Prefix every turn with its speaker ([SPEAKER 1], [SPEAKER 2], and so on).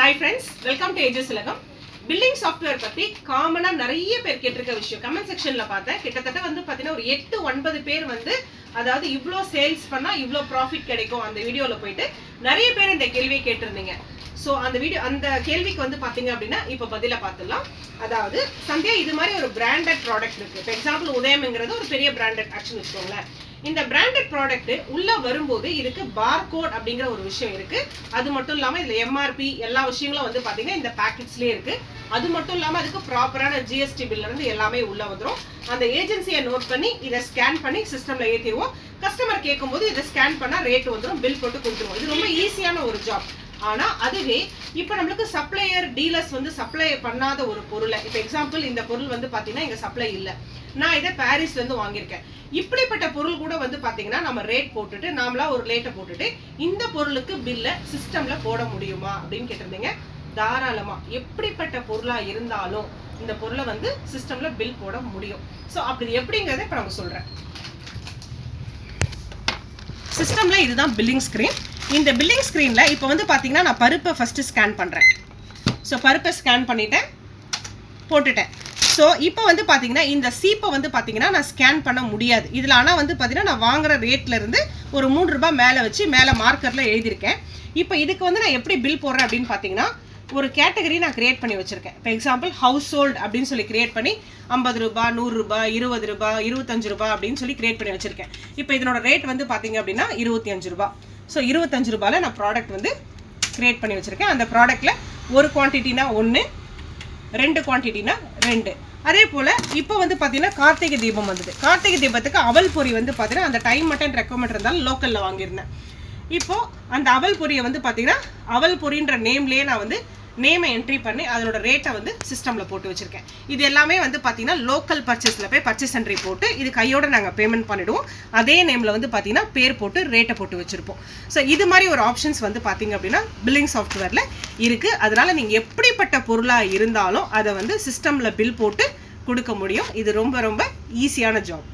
[SPEAKER 1] Hi friends, welcome to Aegis Ulagam. Billing software பத்தி காமனா நிறைய பேர் கேட்டிருக்க விஷயம் கமெண்ட் செக்ஷன்ல பார்த்தேன். கிட்டத்தட்ட வந்து பாத்தீங்கன்னா ஒரு 8-9 பேர் வந்து அதாவது இவ்ளோ சேல்ஸ் பண்ணா இவ்ளோ ப்ராஃபிட் கிடைக்கும் அந்த வீடியோல போயிட்டு நிறைய பேர் இந்த கேள்வியை கேட்டிருந்தீங்க. சோ அந்த கேள்விக்கு வந்து பாத்தீங்க அப்படின்னா இப்ப பதில பார்த்துடலாம். அதாவது சந்தியா இது மாதிரி ஒரு பிராண்டட் ப்ராடக்ட் இருக்கு. ஃபார் எக்ஸாம்பிள் உதயம்ங்கிறது ஒரு பெரிய பிராண்டட் ஆக்சுவலி வச்சுக்கோங்களேன். இந்த பிராண்டட் ப்ராடக்ட் உள்ள வரும்போது இதுக்கு பார்கோட் அப்படிங்கிற ஒரு விஷயம் இருக்கு. அது மட்டும் இல்லாம இதுல எம்ஆர்பி எல்லா விஷயங்களும் வந்து பாத்தீங்கன்னா இந்த பேக்கெட்ஸ்லயே இருக்கு. அது மட்டும் இல்லாம அதுக்கு ப்ராப்பரான ஜிஎஸ்டி பில்ல இருந்து எல்லாமே உள்ள வந்துடும். அந்த ஏஜென்சியை நோட் பண்ணி இதை ஸ்கேன் பண்ணி சிஸ்டம்ல ஏற்றிடுவோம். கஸ்டமர் கேட்கும்போது இதை ஸ்கேன் பண்ணா ரேட் வந்துடும், பில் போட்டு கொடுத்துருவோம். இது ரொம்ப ஈஸியான ஒரு ஜாப். ஆனா அதுவே இப்ப நம்மளுக்கு சப்ளையர் டீலர்ஸ் வந்து சப்ளை பண்ணாத ஒரு பொருளை இப்ப எக்ஸாம்பிள் இந்த பொருள் வந்து பாத்தீங்கன்னா இங்க சப்ளை இல்ல, நான் இதை பாரிஸ்ல இருந்து வாங்கியிருக்கேன். இப்படிப்பட்ட பொருள் கூட வந்து பாத்தீங்கன்னா நம்ம ரேட் போட்டுட்டு நாமளா ஒரு ரேட்டை போட்டுட்டு இந்த பொருளுக்கு பில்ல சிஸ்டம்ல போட முடியுமா அப்படின்னு கேட்டிருந்தீங்க. தாராளமா எப்படிப்பட்ட பொருளா இருந்தாலும் இந்த பொருளை வந்து சிஸ்டம்ல பில் போட முடியும். சோ அப்படி எப்படிங்கறத இப்ப நான் சொல்றேன். சிஸ்டம்ல இதுதான் பில்லிங் ஸ்கிரீன். இந்த பில்லிங் ஸ்கிரீன்ல இப்போ வந்து பாத்தீங்கன்னா நான் பருப்பை ஃபர்ஸ்ட் ஸ்கேன் பண்றேன். ஸோ பருப்பை ஸ்கேன் பண்ணிட்டேன், போட்டுட்டேன். ஸோ இப்போ வந்து பாத்தீங்கன்னா இந்த சீப்பை வந்து பாத்தீங்கன்னா நான் ஸ்கேன் பண்ண முடியாது. இதுல ஆனா வந்து பாத்தீங்கன்னா நான் வாங்குற ரேட்ல இருந்து ஒரு 3 ரூபாய் மேல வச்சு மேல மார்க்கர்ல எழுதியிருக்கேன். இப்போ இதுக்கு வந்து நான் எப்படி பில் போடுறேன் அப்படின்னு பாத்தீங்கன்னா ஒரு கேட்டகரி நான் கிரியேட் பண்ணி வச்சிருக்கேன். ஃபார் எக்ஸாம்பிள் ஹவுஸ் ஹோல்ட் அப்படின்னு சொல்லி கிரியேட் பண்ணி 50 ரூபாய், 100 ரூபாய், 20 ரூபாய், 25 ரூபாய் அப்படின்னு சொல்லி கிரியேட் பண்ணி வச்சிருக்கேன். இப்போ இதனோட ரேட் வந்து பாத்தீங்க அப்படின்னா 25 ரூபாய். ஸோ 25 ரூபாயில் நான் ப்ராடக்ட் வந்து கிரியேட் பண்ணி வச்சுருக்கேன். அந்த ப்ராடக்ட்டில் ஒரு குவான்டிட்டினா 1, 2 குவான்டிட்டினா 2. அதே போல் இப்போ வந்து பார்த்தீங்கன்னா கார்த்திகை தீபம் வந்தது. கார்த்திகை தீபத்துக்கு அவல் பொரி வந்து பார்த்தீங்கன்னா அந்த டைம் மட்டும் ரெக்கமெண்ட் இருந்தாலும் லோக்கலில் வாங்கியிருந்தேன். இப்போது அந்த அவல் பொரியை வந்து பார்த்தீங்கன்னா அவல் பொரின்ற நேம்லேயே நான் வந்து நேமை என்ட்ரி பண்ணி அதோட ரேட்டை வந்து சிஸ்டமில் போட்டு வச்சுருக்கேன். இது எல்லாமே வந்து பார்த்தீங்கன்னா லோக்கல் பர்ச்சேஸில் போய் பர்ச்சேஸ் என்ட்ரி போட்டு இது கையோடு நாங்கள் பேமெண்ட் பண்ணிவிடுவோம். அதே நேமில் வந்து பார்த்தீங்கன்னா பேர் போட்டு ரேட்டை போட்டு வச்சுருப்போம். ஸோ இது மாதிரி ஒரு ஆப்ஷன்ஸ் வந்து பார்த்தீங்க அப்படின்னா பில்லிங் சாஃப்ட்வேரில் இருக்குது. அதனால் நீங்கள் எப்படிப்பட்ட பொருளாக இருந்தாலும் அதை வந்து சிஸ்டமில் பில் போட்டு கொடுக்க முடியும். இது ரொம்ப ரொம்ப ஈஸியான ஜாப்.